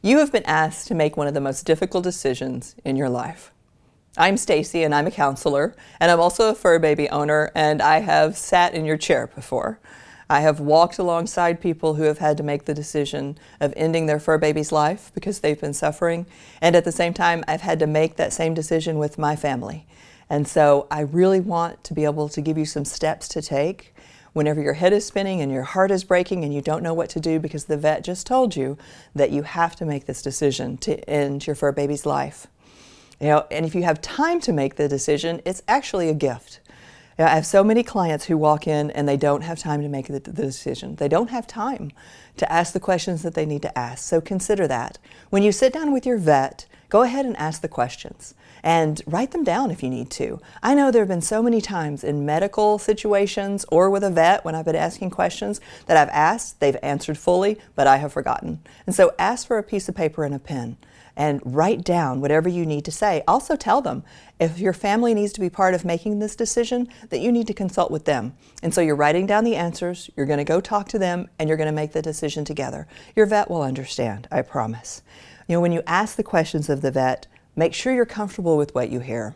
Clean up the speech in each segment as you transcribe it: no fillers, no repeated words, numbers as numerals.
You have been asked to make one of the most difficult decisions in your life. I'm Stacy and I'm a counselor, and I'm also a Furbaby owner, and I have sat in your chair before. I have walked alongside people who have had to make the decision of ending their fur baby's life because they've been suffering, and at the same time I've had to make that same decision with my family. And so I really want to be able to give you some steps to take whenever your head is spinning and your heart is breaking and you don't know what to do because the vet just told you that you have to make this decision to end your fur baby's life. And if you have time to make the decision, it's actually a gift. I have so many clients who walk in and they don't have time to make the decision. They don't have time to ask the questions that they need to ask. So consider that. When you sit down with your vet, go ahead and ask the questions and write them down if you need to. I know there have been so many times in medical situations or with a vet when I've been asking questions that I've asked, they've answered fully, but I have forgotten. And so ask for a piece of paper and a pen and write down whatever you need to say. Also tell them if your family needs to be part of making this decision that you need to consult with them. And so you're writing down the answers, you're going to go talk to them, and you're going to make the decision together. Your vet will understand, I promise. When you ask the questions of the vet, make sure you're comfortable with what you hear.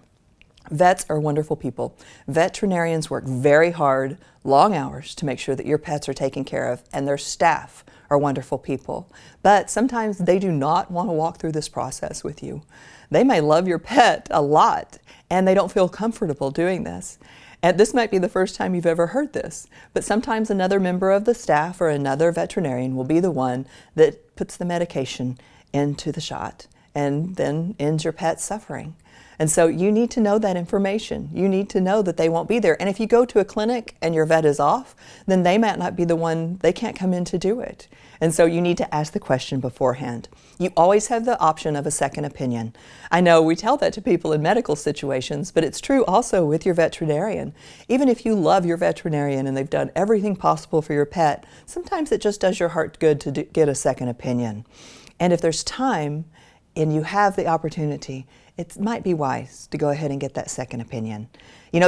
Vets are wonderful people. Veterinarians work very hard, long hours to make sure that your pets are taken care of, and their staff are wonderful people. But sometimes they do not want to walk through this process with you. They may love your pet a lot, and they don't feel comfortable doing this. And this might be the first time you've ever heard this, but sometimes another member of the staff or another veterinarian will be the one that puts the medication into the shot and then ends your pet's suffering. And so you need to know that information. You need to know that they won't be there. And if you go to a clinic and your vet is off, then they might not be the one, they can't come in to do it. And so you need to ask the question beforehand. You always have the option of a second opinion. I know we tell that to people in medical situations, but it's true also with your veterinarian. Even if you love your veterinarian and they've done everything possible for your pet, sometimes it just does your heart good to get a second opinion. And if there's time and you have the opportunity, it might be wise to go ahead and get that second opinion.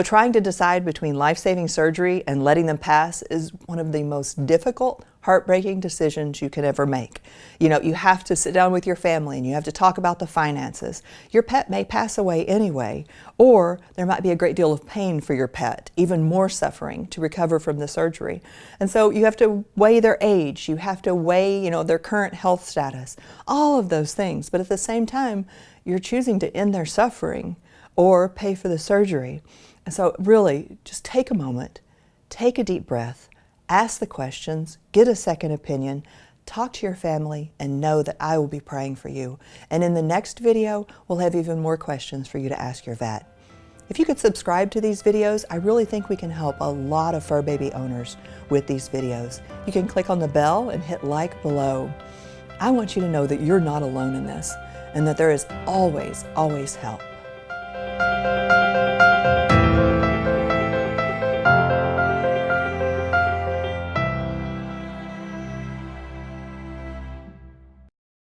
Trying to decide between life-saving surgery and letting them pass is one of the most difficult, heartbreaking decisions you could ever make. You have to sit down with your family and you have to talk about the finances. Your pet may pass away anyway, or there might be a great deal of pain for your pet, even more suffering to recover from the surgery. And so you have to weigh their age, you have to weigh, their current health status, all of those things. But at the same time, you're choosing to end their suffering or pay for the surgery. And so really, just take a moment, take a deep breath, ask the questions, get a second opinion, talk to your family, and know that I will be praying for you. And in the next video, we'll have even more questions for you to ask your vet. If you could subscribe to these videos, I really think we can help a lot of fur baby owners with these videos. You can click on the bell and hit like below. I want you to know that you're not alone in this, and that there is always, always help.